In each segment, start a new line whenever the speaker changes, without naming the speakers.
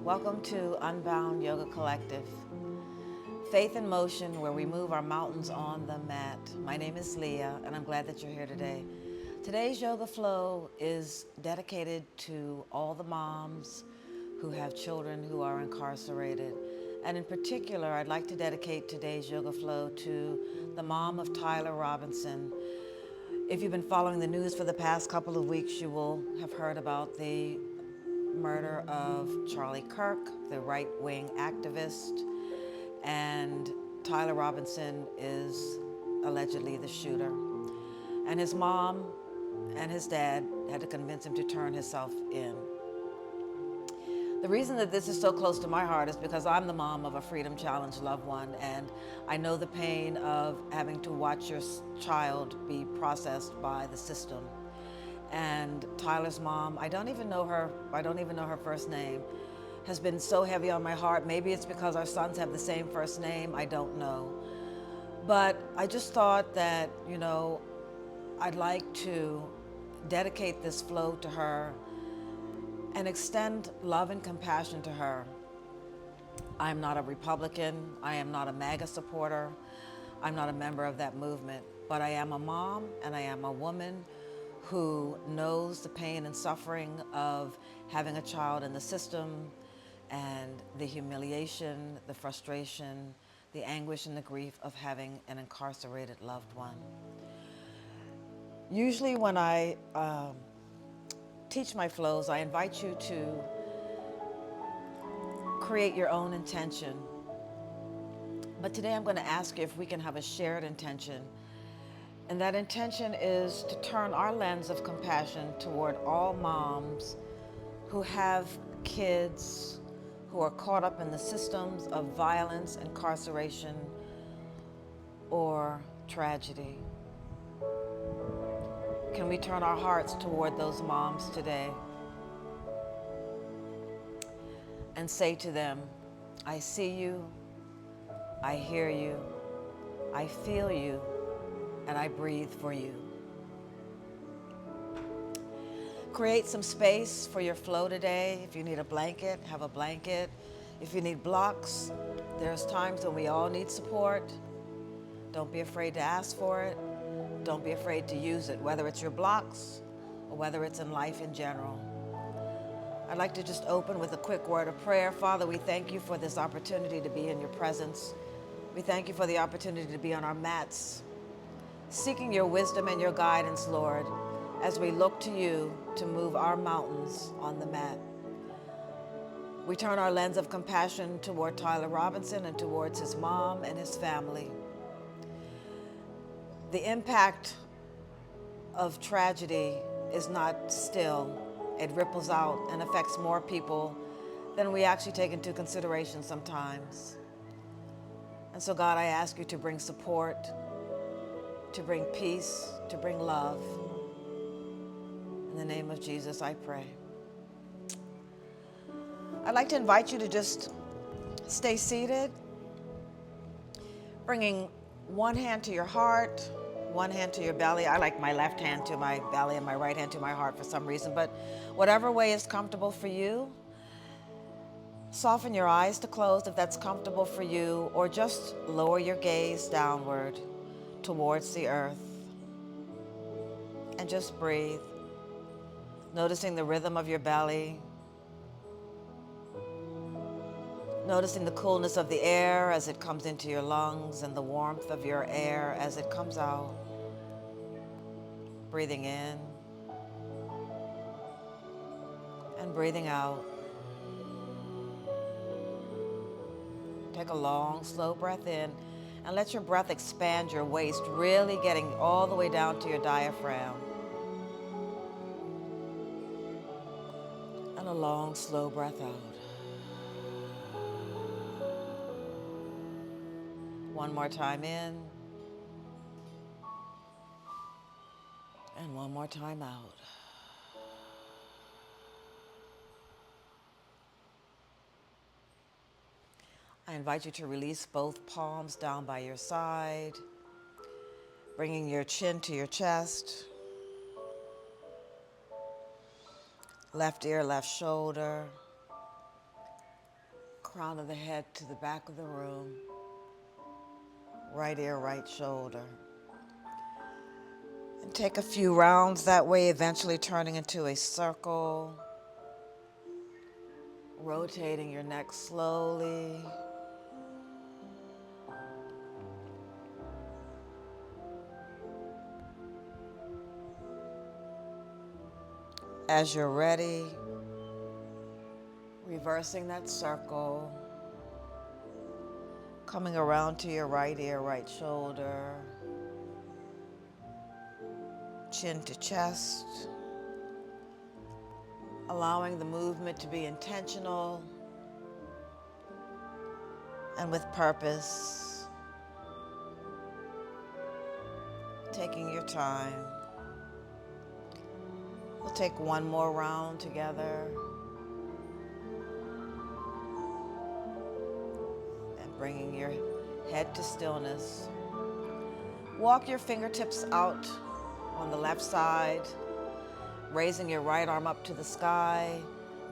Welcome to Unbound Yoga Collective. Faith in motion, where we move our mountains on the mat. My name is Leah, and I'm glad that you're here today. Today's yoga flow is dedicated to all the moms who have children who are incarcerated. And in particular, I'd like to dedicate today's yoga flow to the mom of Tyler Robinson. If you've been following the news for the past couple of weeks, you will have heard about the murder of Charlie Kirk, the right-wing activist, and Tyler Robinson is allegedly the shooter. And his mom and his dad had to convince him to turn himself in. The reason that this is so close to my heart is because I'm the mom of a Freedom Challenge loved one, and I know the pain of having to watch your child be processed by the system. And Tyler's mom, I don't even know her first name, has been so heavy on my heart. Maybe it's because our sons have the same first name, I don't know. But I just thought that, I'd like to dedicate this flow to her and extend love and compassion to her. I am not a Republican, I am not a MAGA supporter, I'm not a member of that movement, but I am a mom and I am a woman who knows the pain and suffering of having a child in the system and the humiliation, the frustration, the anguish and the grief of having an incarcerated loved one. Usually when I teach my flows, I invite you to create your own intention. But today I'm going to ask you if we can have a shared intention. And that intention is to turn our lens of compassion toward all moms who have kids who are caught up in the systems of violence, incarceration, or tragedy. Can we turn our hearts toward those moms today and say to them, I see you, I hear you, I feel you, and I breathe for you. Create some space for your flow today. If you need a blanket, have a blanket. If you need blocks, there's times when we all need support. Don't be afraid to ask for it. Don't be afraid to use it, whether it's your blocks or whether it's in life in general. I'd like to just open with a quick word of prayer. Father, we thank you for this opportunity to be in your presence. We thank you for the opportunity to be on our mats, seeking your wisdom and your guidance, Lord, as we look to you to move our mountains on the mat. We turn our lens of compassion toward Tyler Robinson and towards his mom and his family. The impact of tragedy is not still. It ripples out and affects more people than we actually take into consideration sometimes. And so, God, I ask you to bring support, to bring peace, to bring love. In the name of Jesus, I pray. I'd like to invite you to just stay seated, bringing one hand to your heart, one hand to your belly. I like my left hand to my belly and my right hand to my heart for some reason, but whatever way is comfortable for you. Soften your eyes to close if that's comfortable for you, or just lower your gaze downward towards the earth and just breathe, noticing the rhythm of your belly, noticing the coolness of the air as it comes into your lungs and the warmth of your air as it comes out. Breathing in and breathing out. Take a long, slow breath in and let your breath expand your waist, really getting all the way down to your diaphragm. And a long, slow breath out. One more time in. And one more time out. I invite you to release both palms down by your side, bringing your chin to your chest. Left ear, left shoulder. Crown of the head to the back of the room. Right ear, right shoulder. And take a few rounds that way, eventually turning into a circle. Rotating your neck slowly. As you're ready, reversing that circle, coming around to your right ear, right shoulder, chin to chest, allowing the movement to be intentional and with purpose, taking your time. We'll take one more round together. And bringing your head to stillness. Walk your fingertips out on the left side, raising your right arm up to the sky,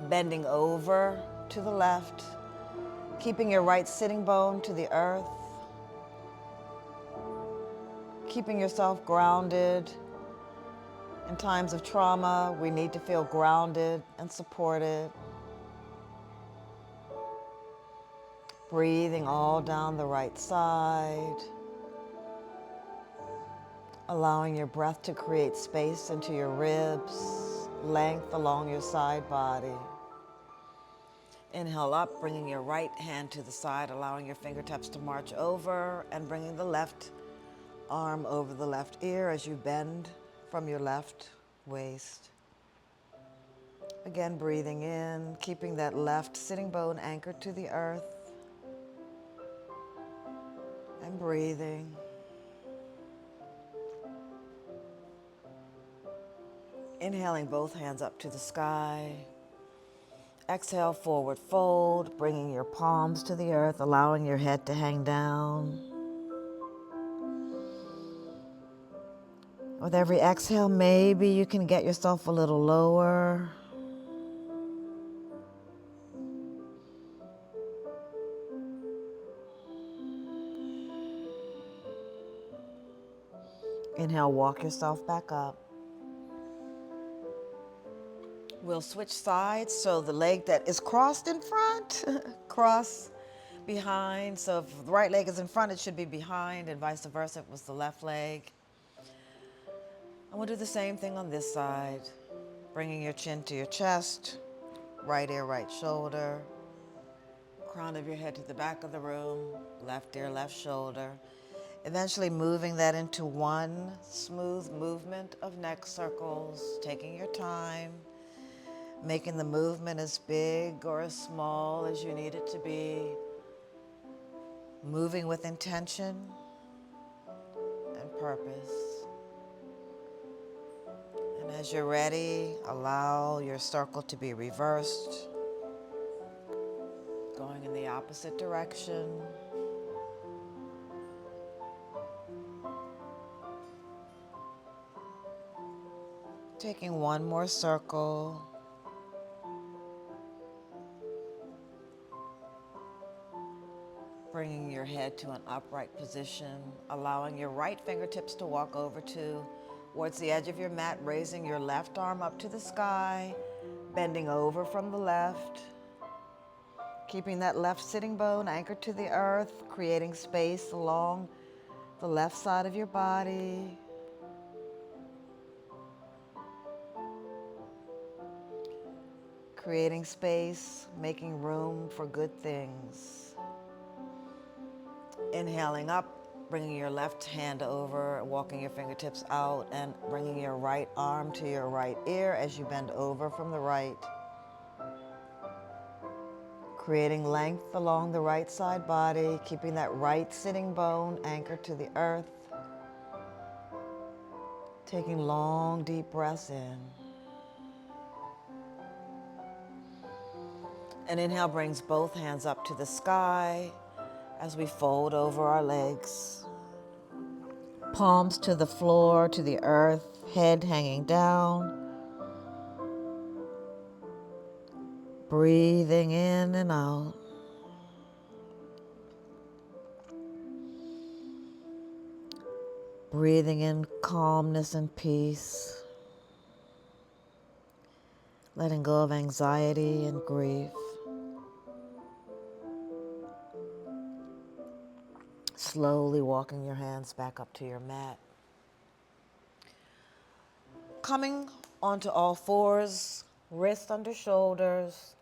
bending over to the left, keeping your right sitting bone to the earth, keeping yourself grounded. In times of trauma, we need to feel grounded and supported. Breathing all down the right side. Allowing your breath to create space into your ribs, length along your side body. Inhale up, bringing your right hand to the side, allowing your fingertips to march over, and bringing the left arm over the left ear as you bend from your left waist. Again, breathing in, keeping that left sitting bone anchored to the earth, and breathing. Inhaling both hands up to the sky. Exhale, forward fold, bringing your palms to the earth, allowing your head to hang down. With every exhale, maybe you can get yourself a little lower. Inhale, walk yourself back up. We'll switch sides, so the leg that is crossed in front, cross behind. So if the right leg is in front, it should be behind, and vice versa if it was the left leg. And we'll do the same thing on this side. Bringing your chin to your chest, right ear, right shoulder, crown of your head to the back of the room, left ear, left shoulder. Eventually moving that into one smooth movement of neck circles, taking your time, making the movement as big or as small as you need it to be, moving with intention and purpose. And as you're ready, allow your circle to be reversed, going in the opposite direction. Taking one more circle. Bringing your head to an upright position, allowing your right fingertips to walk over towards the edge of your mat, raising your left arm up to the sky, bending over from the left, keeping that left sitting bone anchored to the earth, creating space along the left side of your body. Creating space, making room for good things. Inhaling up, bringing your left hand over, walking your fingertips out, and bringing your right arm to your right ear as you bend over from the right. Creating length along the right side body, keeping that right sitting bone anchored to the earth. Taking long, deep breaths in. And inhale brings both hands up to the sky as we fold over our legs. Palms to the floor, to the earth, head hanging down. Breathing in and out. Breathing in calmness and peace. Letting go of anxiety and grief. Slowly walking your hands back up to your mat. Coming onto all fours, wrists under shoulders,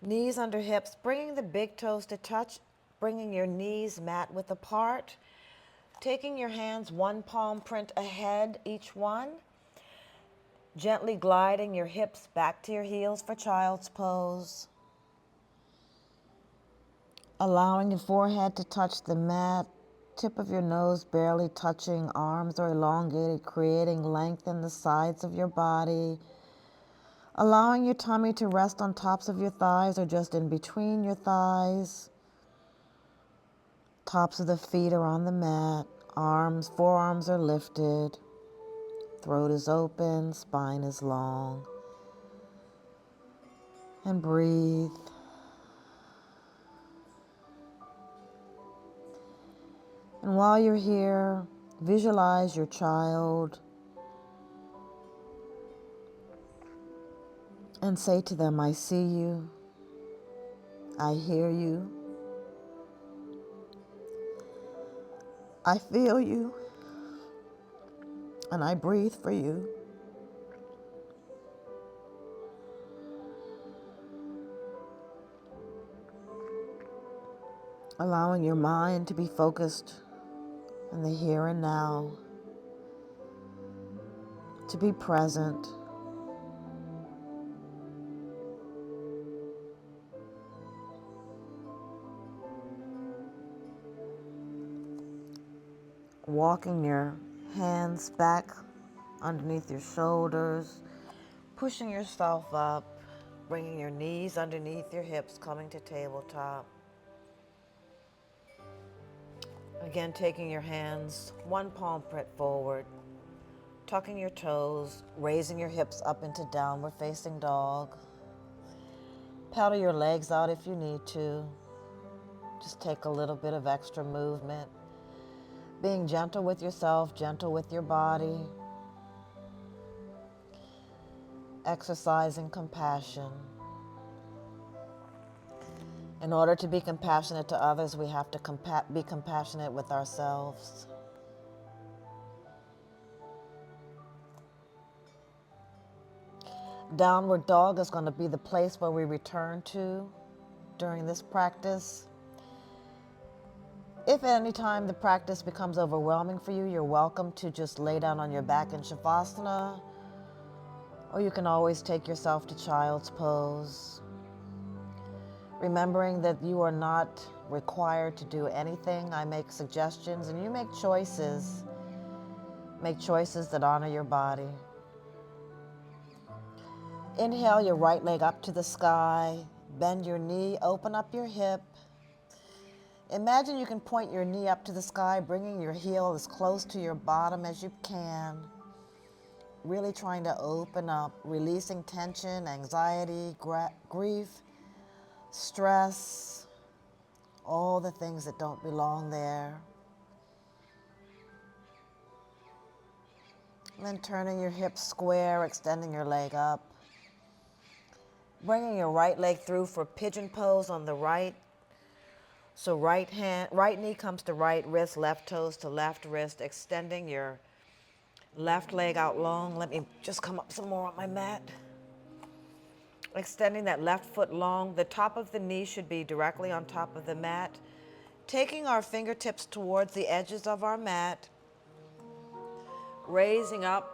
knees under hips, bringing the big toes to touch, bringing your knees mat width apart, taking your hands one palm print ahead, each one, gently gliding your hips back to your heels for child's pose. Allowing your forehead to touch the mat, tip of your nose barely touching, arms are elongated, creating length in the sides of your body. Allowing your tummy to rest on tops of your thighs or just in between your thighs. Tops of the feet are on the mat, forearms are lifted, throat is open, spine is long. And breathe. And while you're here, visualize your child and say to them, I see you, I hear you, I feel you, and I breathe for you. Allowing your mind to be focused in the here and now, to be present. Walking your hands back underneath your shoulders, pushing yourself up, bringing your knees underneath your hips, coming to tabletop. Again, taking your hands one palm print forward, tucking your toes, raising your hips up into downward facing dog. Paddle your legs out if you need to. Just take a little bit of extra movement. Being gentle with yourself, gentle with your body. Exercising compassion. In order to be compassionate to others, we have to be compassionate with ourselves. Downward dog is going to be the place where we return to during this practice. If at any time the practice becomes overwhelming for you, you're welcome to just lay down on your back in Shavasana, or you can always take yourself to child's pose. Remembering that you are not required to do anything. I make suggestions and you make choices. Make choices that honor your body. Inhale your right leg up to the sky. Bend your knee, open up your hip. Imagine you can point your knee up to the sky, bringing your heel as close to your bottom as you can. Really trying to open up, releasing tension, anxiety, grief, stress, all the things that don't belong there. And then turning your hips square, extending your leg up. Bringing your right leg through for pigeon pose on the right. So right knee comes to right wrist, left toes to left wrist, extending your left leg out long. Let me just come up some more on my mat. Extending that left foot long. The top of the knee should be directly on top of the mat. Taking our fingertips towards the edges of our mat. Raising up.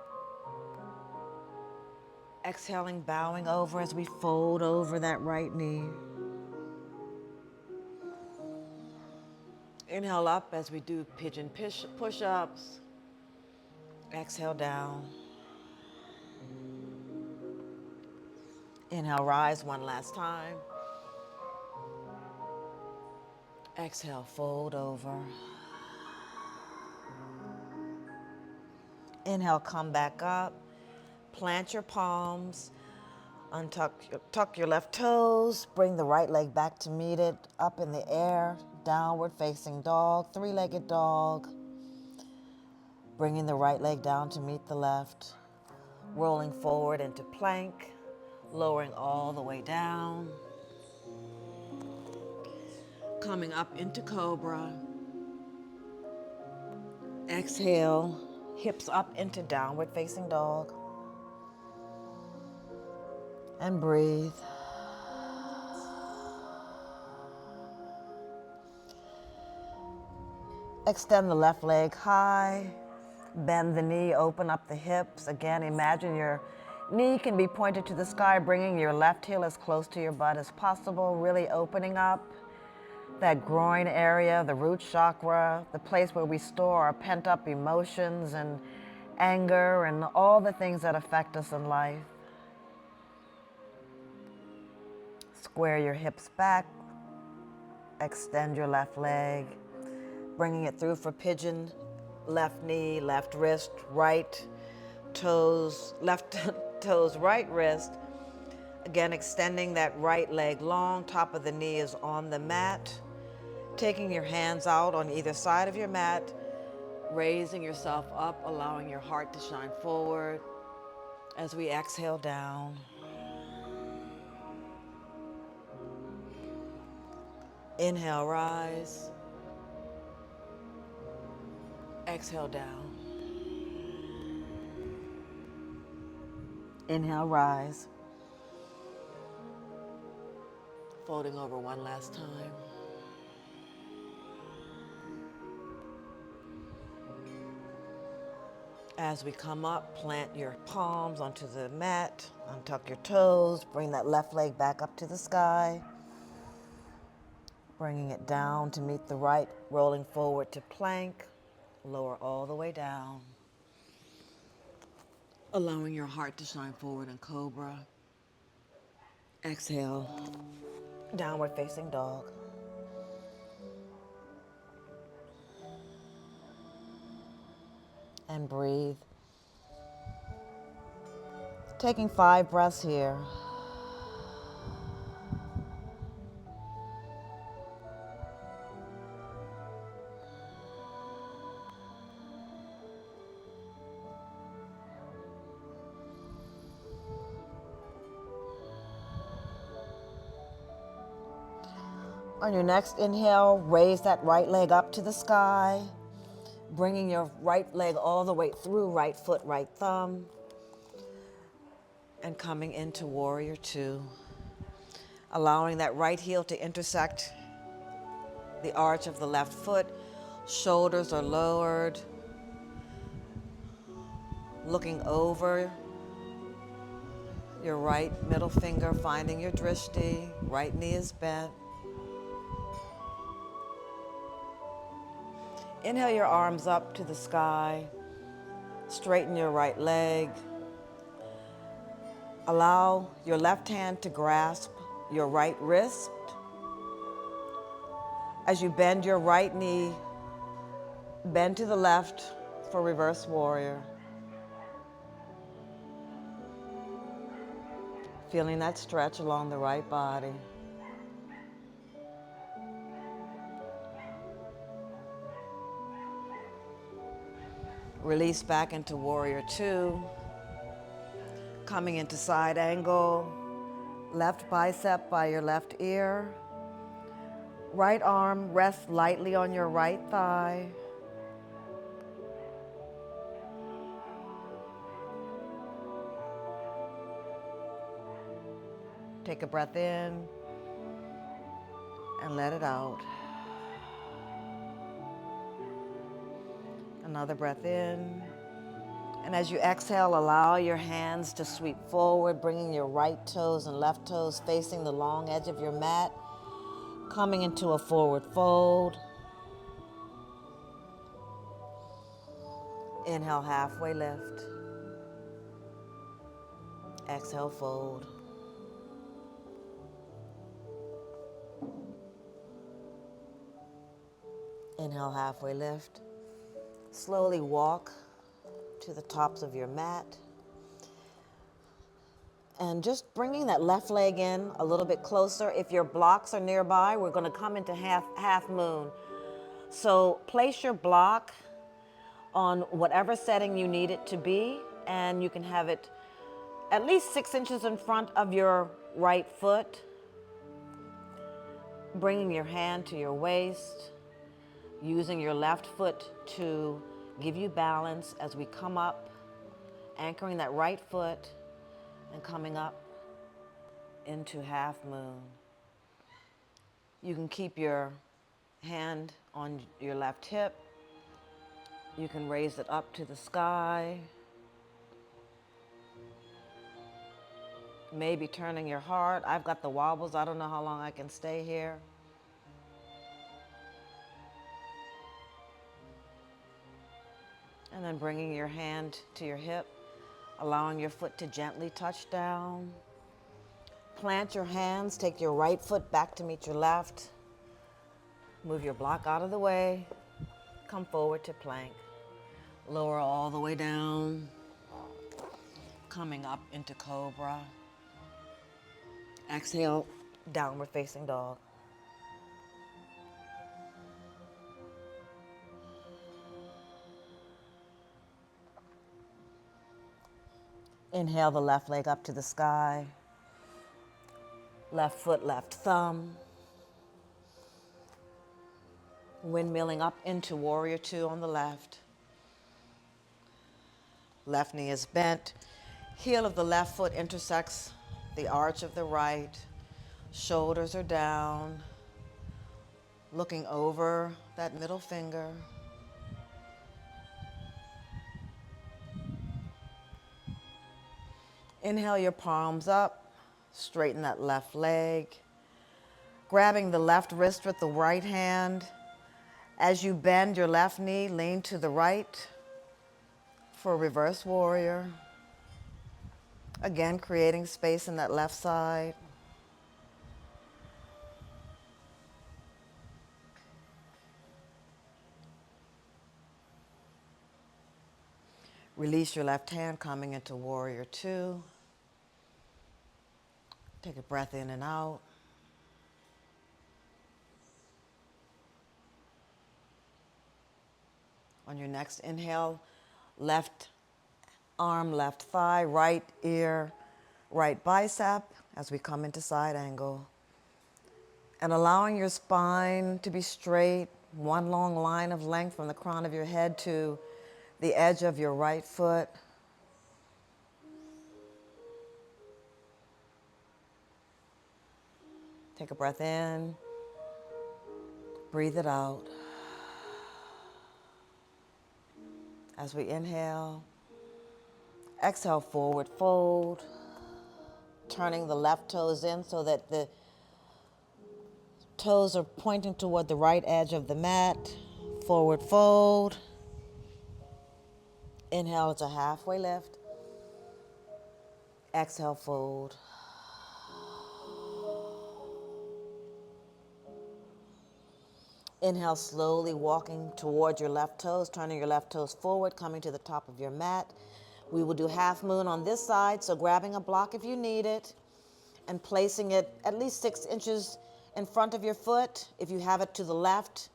Exhaling, bowing over as we fold over that right knee. Inhale up as we do pigeon push-ups. Exhale down. Inhale, rise one last time. Exhale, fold over. Inhale, come back up. Plant your palms. Tuck your left toes. Bring the right leg back to meet it. Up in the air. Downward facing dog. Three-legged dog. Bringing the right leg down to meet the left. Rolling forward into plank. Lowering all the way down. Coming up into cobra. Exhale, hips up into downward facing dog. And breathe. Extend the left leg high. Bend the knee, open up the hips. Again, imagine your knee can be pointed to the sky, bringing your left heel as close to your butt as possible, really opening up that groin area, the root chakra, the place where we store our pent-up emotions and anger and all the things that affect us in life. Square your hips back, extend your left leg, bringing it through for pigeon, left knee, left wrist, right toes, left toes, right wrist. Again, extending that right leg long, top of the knee is on the mat. Taking your hands out on either side of your mat, raising yourself up, allowing your heart to shine forward as we exhale down. Inhale, rise. Exhale, down. Inhale, rise. Folding over one last time. As we come up, plant your palms onto the mat, untuck your toes, bring that left leg back up to the sky. Bringing it down to meet the right, rolling forward to plank, lower all the way down. Allowing your heart to shine forward in cobra. Exhale, downward facing dog. And breathe. Taking 5 breaths here. On your next inhale, raise that right leg up to the sky, bringing your right leg all the way through, right foot, right thumb, and coming into warrior 2. Allowing that right heel to intersect the arch of the left foot, shoulders are lowered, looking over your right middle finger, finding your drishti, right knee is bent. Inhale your arms up to the sky, straighten your right leg. Allow your left hand to grasp your right wrist. As you bend your right knee, bend to the left for reverse warrior. Feeling that stretch along the right body. Release back into warrior 2. Coming into side angle, left bicep by your left ear. Right arm rests lightly on your right thigh. Take a breath in and let it out. Another breath in. And as you exhale, allow your hands to sweep forward, bringing your right toes and left toes facing the long edge of your mat, coming into a forward fold. Inhale, halfway lift. Exhale, fold. Inhale, halfway lift. Slowly walk to the tops of your mat. And just bringing that left leg in a little bit closer. If your blocks are nearby, we're going to come into half moon. So place your block on whatever setting you need it to be, and you can have it at least 6 inches in front of your right foot, bringing your hand to your waist, using your left foot to give you balance as we come up, anchoring that right foot and coming up into half moon. You can keep your hand on your left hip. You can raise it up to the sky. Maybe turning your heart. I've got the wobbles. I don't know how long I can stay here. And then bringing your hand to your hip, allowing your foot to gently touch down. Plant your hands, take your right foot back to meet your left. Move your block out of the way. Come forward to plank. Lower all the way down. Coming up into cobra. Exhale, downward facing dog. Inhale the left leg up to the sky. Left foot, left thumb. Windmilling up into warrior two on the left. Left knee is bent. Heel of the left foot intersects the arch of the right. Shoulders are down. Looking over that middle finger. Inhale your palms up. Straighten that left leg. Grabbing the left wrist with the right hand. As you bend your left knee, lean to the right for reverse warrior. Again, creating space in that left side. Release your left hand, coming into warrior two. Take a breath in and out. On your next inhale, left arm, left thigh, right ear, right bicep as we come into side angle. And allowing your spine to be straight, one long line of length from the crown of your head to the edge of your right foot. Take a breath in, breathe it out. As we inhale, exhale, forward fold, turning the left toes in so that the toes are pointing toward the right edge of the mat. Forward fold. Inhale, it's a halfway lift. Exhale, fold. Inhale, slowly walking toward your left toes, turning your left toes forward, coming to the top of your mat. We will do half moon on this side, so grabbing a block if you need it and placing it at least 6 inches in front of your foot. If you have it to the left,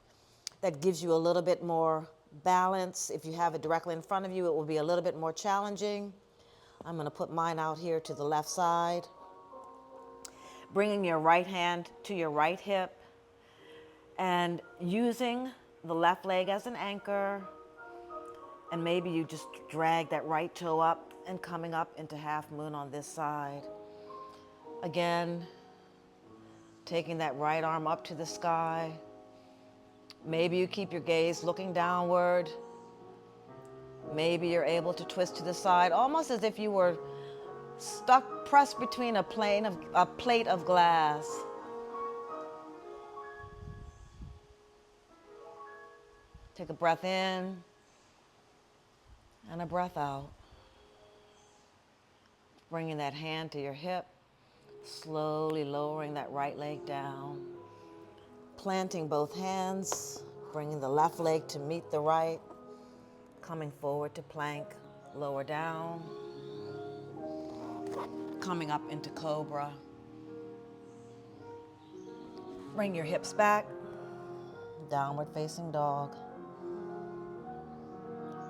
that gives you a little bit more balance. If you have it directly in front of you, it will be a little bit more challenging. I'm going to put mine out here to the left side. Bringing your right hand to your right hip and using the left leg as an anchor. And maybe you just drag that right toe up and coming up into half moon on this side. Again, taking that right arm up to the sky. Maybe you keep your gaze looking downward. Maybe you're able to twist to the side, almost as if you were stuck, pressed between a plate of glass. Take a breath in and a breath out. Bringing that hand to your hip, slowly lowering that right leg down. Planting both hands, bringing the left leg to meet the right. Coming forward to plank, lower down. Coming up into cobra. Bring your hips back, downward facing dog.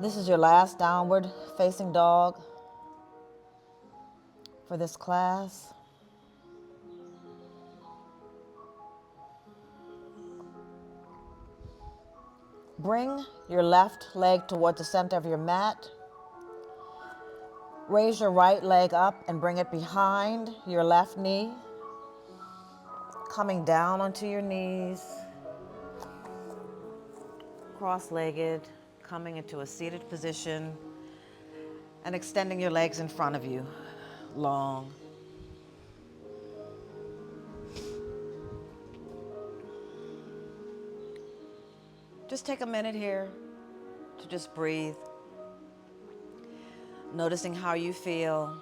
This is your last downward facing dog for this class. Bring your left leg towards the center of your mat. Raise your right leg up and bring it behind your left knee, coming down onto your knees, cross-legged, coming into a seated position, and extending your legs in front of you, long. Just take a minute here to just breathe, noticing how you feel.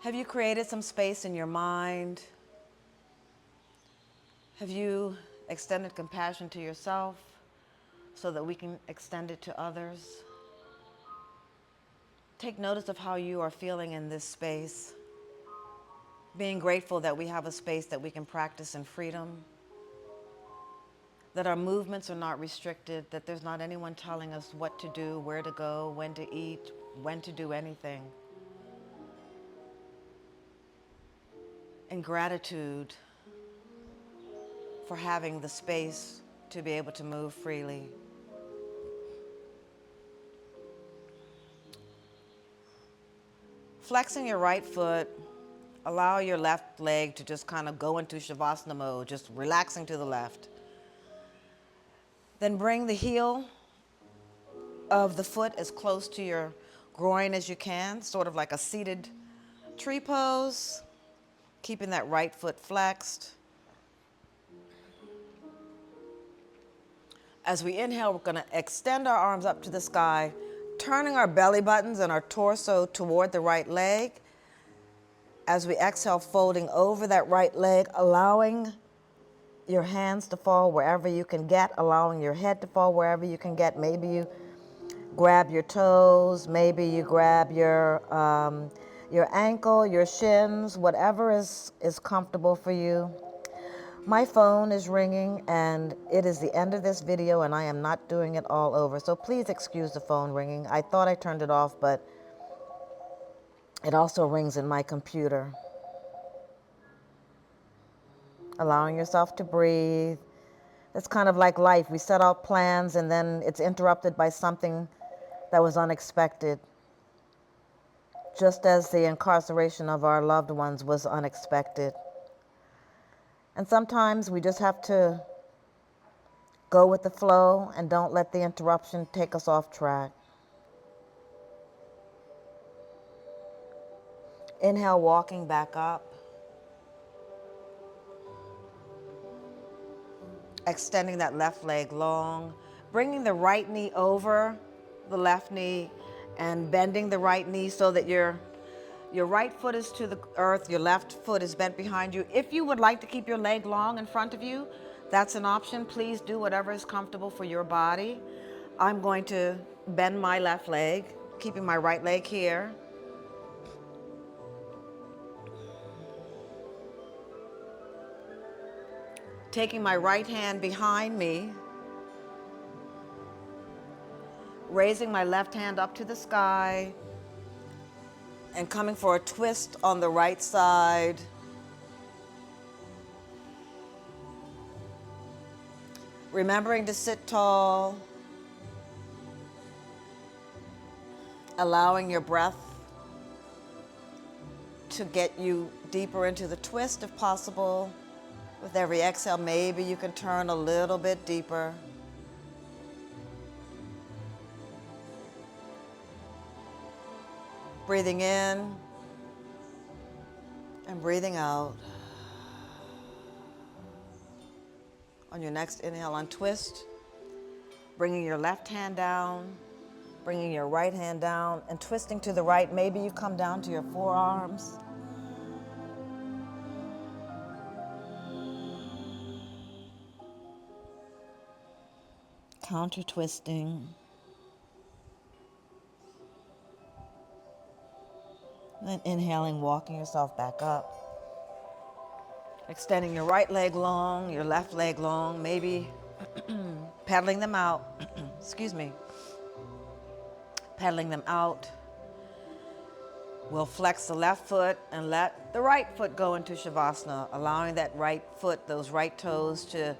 Have you created some space in your mind? Have you extended compassion to yourself so that we can extend it to others? Take notice of how you are feeling in this space. Being grateful that we have a space that we can practice in freedom, that our movements are not restricted, that there's not anyone telling us what to do, where to go, when to eat, when to do anything. And gratitude for having the space to be able to move freely. Flexing your right foot, allow your left leg to just kind of go into Shavasana mode, just relaxing to the left. Then bring the heel of the foot as close to your groin as you can, sort of like a seated tree pose, keeping that right foot flexed. As we inhale, we're going to extend our arms up to the sky, turning our belly buttons and our torso toward the right leg. As we exhale, folding over that right leg, allowing your hands to fall wherever you can get, allowing your head to fall wherever you can get. Maybe you grab your toes, maybe you grab your ankle, your shins, whatever is comfortable for you. My phone is ringing and it is the end of this video and I am not doing it all over. So please excuse the phone ringing. I thought I turned it off, but it also rings in my computer. Allowing yourself to breathe. It's kind of like life. We set out plans and then it's interrupted by something that was unexpected. Just as the incarceration of our loved ones was unexpected. And sometimes we just have to go with the flow and don't let the interruption take us off track. Inhale, walking back up. Extending that left leg long. Bringing the right knee over the left knee and bending the right knee so that your right foot is to the earth, your left foot is bent behind you. If you would like to keep your leg long in front of you, that's an option. Please do whatever is comfortable for your body. I'm going to bend my left leg, keeping my right leg here. Taking my right hand behind me, raising my left hand up to the sky, and coming for a twist on the right side. Remembering to sit tall, allowing your breath to get you deeper into the twist if possible. With every exhale, maybe you can turn a little bit deeper. Breathing in and breathing out. On your next inhale, untwist, bringing your left hand down, bringing your right hand down, and twisting to the right. Maybe you come down to your forearms. Counter twisting. Then inhaling, walking yourself back up. Extending your right leg long, your left leg long. Maybe pedaling them out, excuse me, pedaling them out. We'll flex the left foot and let the right foot go into Shavasana, allowing that right foot, those right toes to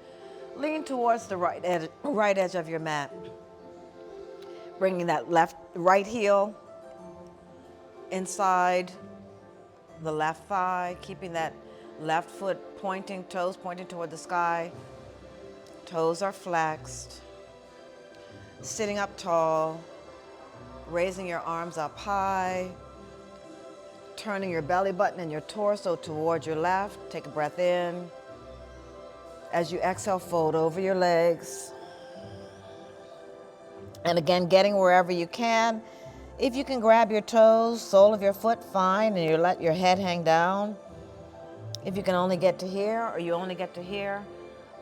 lean towards the right edge of your mat. Bringing that right heel inside the left thigh, keeping that left foot pointing, toes pointing toward the sky. Toes are flexed. Sitting up tall, raising your arms up high, turning your belly button and your torso toward your left. Take a breath in. As you exhale, fold over your legs. And again, getting wherever you can. If you can grab your toes, sole of your foot, fine, and you let your head hang down. If you can only get to here, or you only get to here,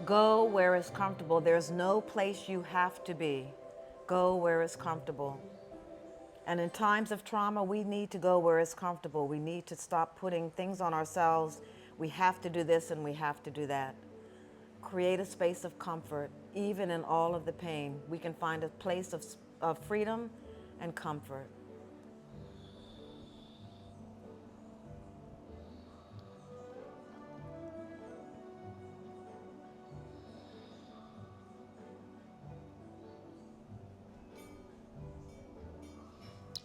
go where it's comfortable. There's no place you have to be. Go where it's comfortable. And in times of trauma, we need to go where it's comfortable. We need to stop putting things on ourselves. We have to do this and we have to do that. Create a space of comfort. Even in all of the pain, we can find a place of freedom and comfort.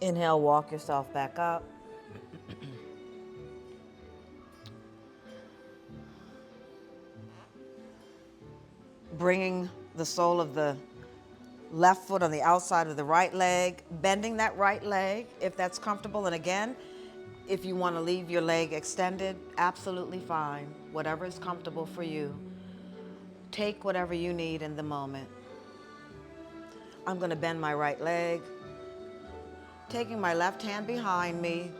Inhale, walk yourself back up. Bringing the sole of the left foot on the outside of the right leg, bending that right leg if that's comfortable. And again, if you want to leave your leg extended, absolutely fine. Whatever is comfortable for you. Take whatever you need in the moment. I'm going to bend my right leg, taking my left hand behind me,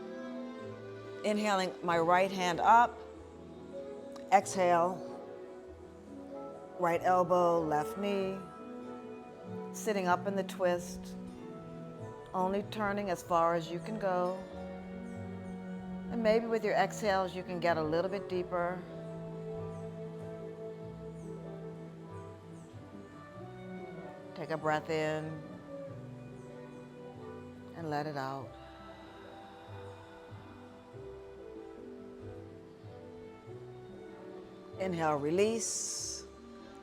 inhaling my right hand up, exhale, right elbow, left knee, sitting up in the twist, only turning as far as you can go. And maybe with your exhales, you can get a little bit deeper. Take a breath in and let it out. Inhale, release.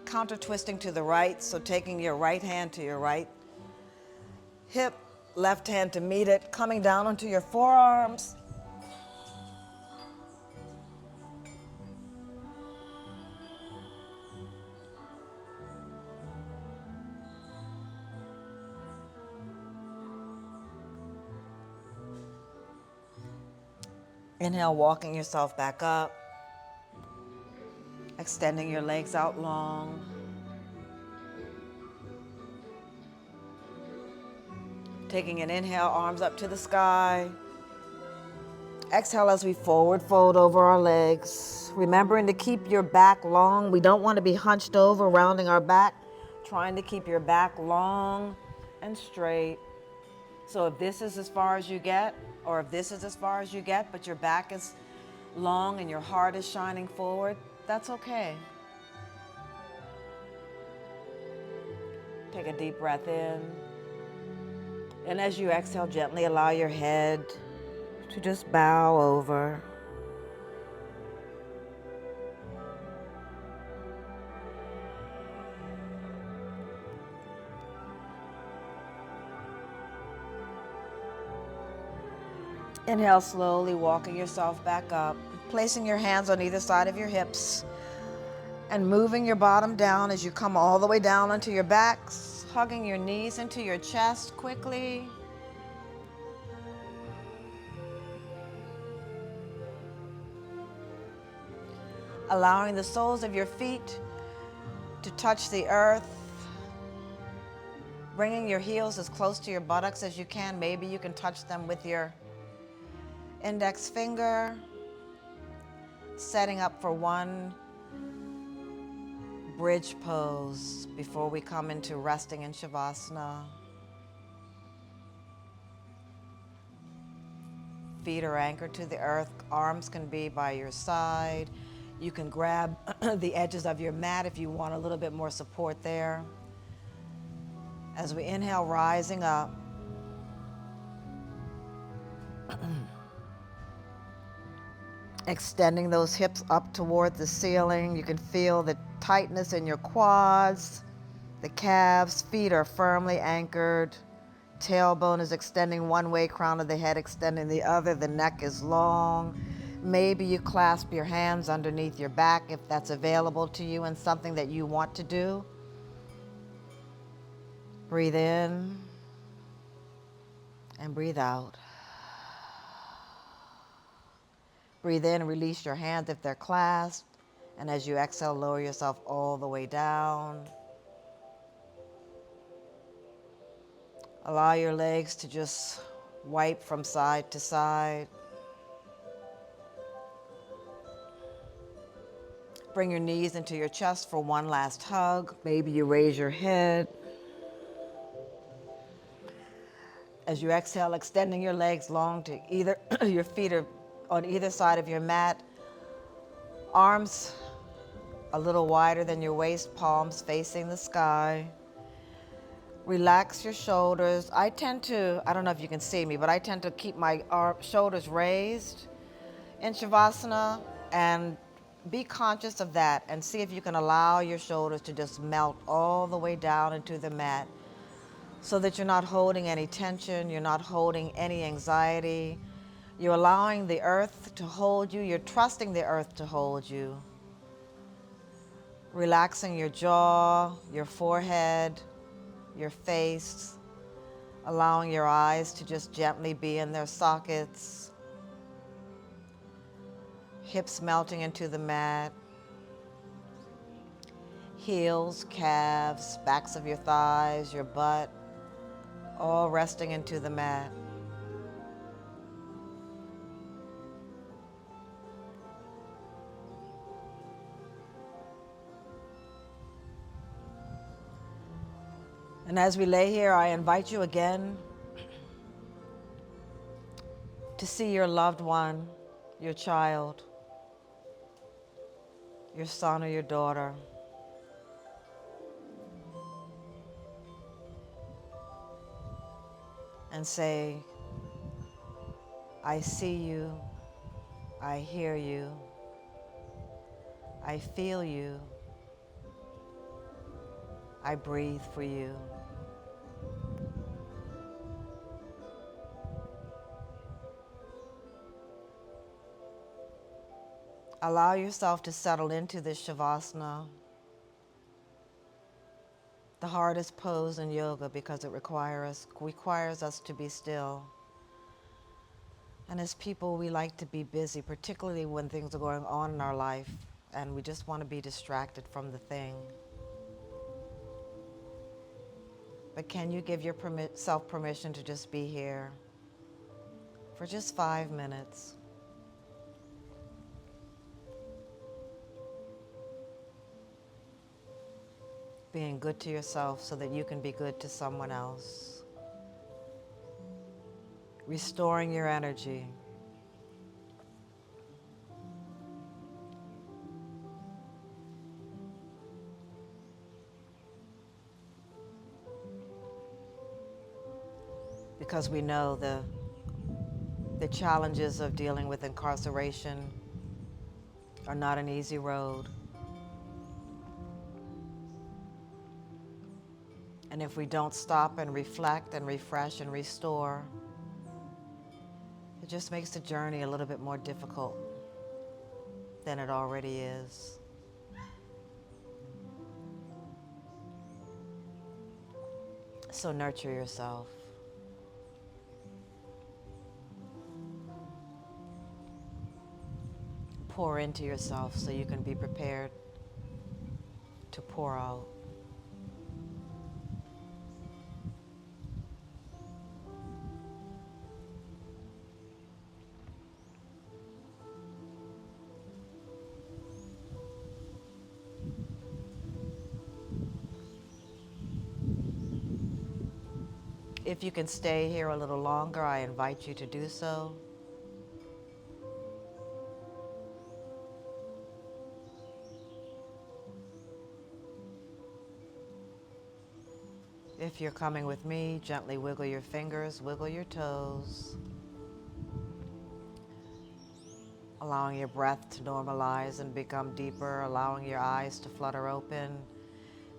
Counter twisting to the right, so taking your right hand to your right hip, left hand to meet it, coming down onto your forearms. Inhale, walking yourself back up. Extending your legs out long. Taking an inhale, arms up to the sky. Exhale as we forward fold over our legs. Remembering to keep your back long. We don't want to be hunched over, rounding our back. Trying to keep your back long and straight. So if this is as far as you get, or if this is as far as you get, but your back is long and your heart is shining forward, that's okay. Take a deep breath in. And as you exhale, gently allow your head to just bow over. Inhale, slowly walking yourself back up, placing your hands on either side of your hips and moving your bottom down as you come all the way down onto your backs, hugging your knees into your chest quickly. Allowing the soles of your feet to touch the earth. Bringing your heels as close to your buttocks as you can. Maybe you can touch them with your index finger. Setting up for one bridge pose before we come into resting in Shavasana. Feet are anchored to the earth. Arms can be by your side. You can grab the edges of your mat if you want a little bit more support there. As we inhale, rising up. Extending those hips up toward the ceiling. You can feel the tightness in your quads, the calves, feet are firmly anchored. Tailbone is extending one way, crown of the head extending the other. The neck is long. Maybe you clasp your hands underneath your back if that's available to you and something that you want to do. Breathe in and breathe out. Breathe in and release your hands if they're clasped. And as you exhale, lower yourself all the way down. Allow your legs to just wipe from side to side. Bring your knees into your chest for one last hug. Maybe you raise your head. As you exhale, extending your legs long to either, your feet are on either side of your mat. Arms a little wider than your waist, palms facing the sky. Relax your shoulders. I don't know if you can see me, but I tend to keep my shoulders raised in Shavasana, and be conscious of that and see if you can allow your shoulders to just melt all the way down into the mat so that you're not holding any tension, you're not holding any anxiety. You're allowing the earth to hold you, you're trusting the earth to hold you. Relaxing your jaw, your forehead, your face, allowing your eyes to just gently be in their sockets. Hips melting into the mat. Heels, calves, backs of your thighs, your butt, all resting into the mat. And as we lay here, I invite you again to see your loved one, your child, your son or your daughter. And say, I see you, I hear you, I feel you, I breathe for you. Allow yourself to settle into this Shavasana, the hardest pose in yoga because it requires us to be still. And as people, we like to be busy, particularly when things are going on in our life, and we just want to be distracted from the thing. But can you give yourself permission to just be here for just 5 minutes? Being good to yourself so that you can be good to someone else. Restoring your energy. Because we know the challenges of dealing with incarceration are not an easy road. And if we don't stop and reflect and refresh and restore, it just makes the journey a little bit more difficult than it already is. So nurture yourself. Pour into yourself so you can be prepared to pour out. If you can stay here a little longer, I invite you to do so. If you're coming with me, gently wiggle your fingers, wiggle your toes, allowing your breath to normalize and become deeper, allowing your eyes to flutter open,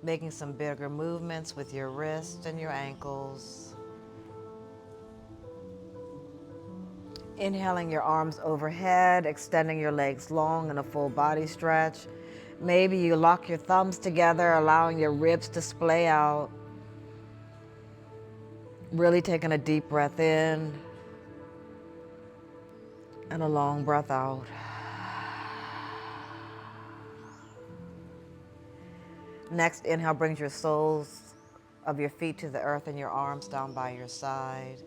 making some bigger movements with your wrists and your ankles. Inhaling your arms overhead, extending your legs long in a full body stretch. Maybe you lock your thumbs together, allowing your ribs to splay out. Really taking a deep breath in and a long breath out. Next inhale brings your soles of your feet to the earth and your arms down by your side.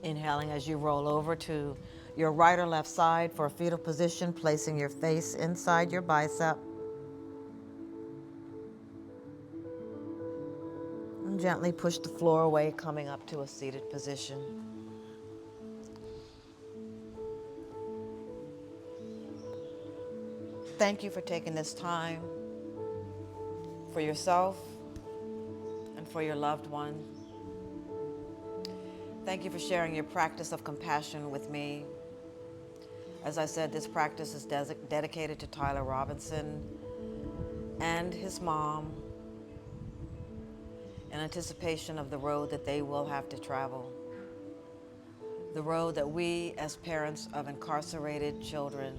Inhaling as you roll over to your right or left side for a fetal position, placing your face inside your bicep. And gently push the floor away, coming up to a seated position. Thank you for taking this time for yourself and for your loved one. Thank you for sharing your practice of compassion with me. As I said, this practice is dedicated to Tyler Robinson and his mom in anticipation of the road that they will have to travel. The road that we, as parents of incarcerated children,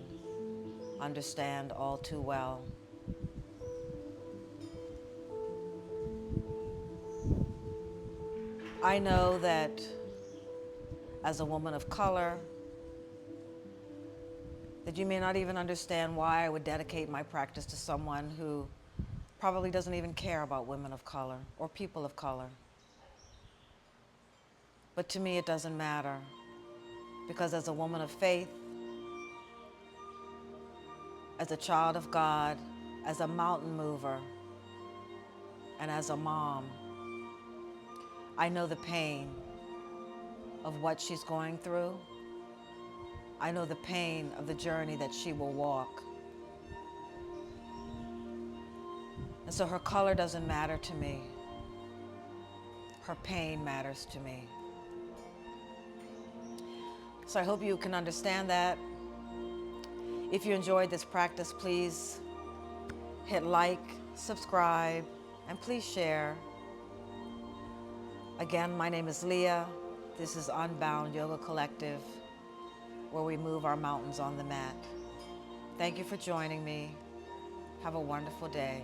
understand all too well. I know that as a woman of color, that you may not even understand why I would dedicate my practice to someone who probably doesn't even care about women of color or people of color. But to me, it doesn't matter, because as a woman of faith, as a child of God, as a mountain mover, and as a mom, I know the pain of what she's going through. I know the pain of the journey that she will walk. And so her color doesn't matter to me. Her pain matters to me. So I hope you can understand that. If you enjoyed this practice, please hit like, subscribe, and please share. Again, my name is Leah. This is Unbound Yoga Collective, where we move our mountains on the mat. Thank you for joining me. Have a wonderful day.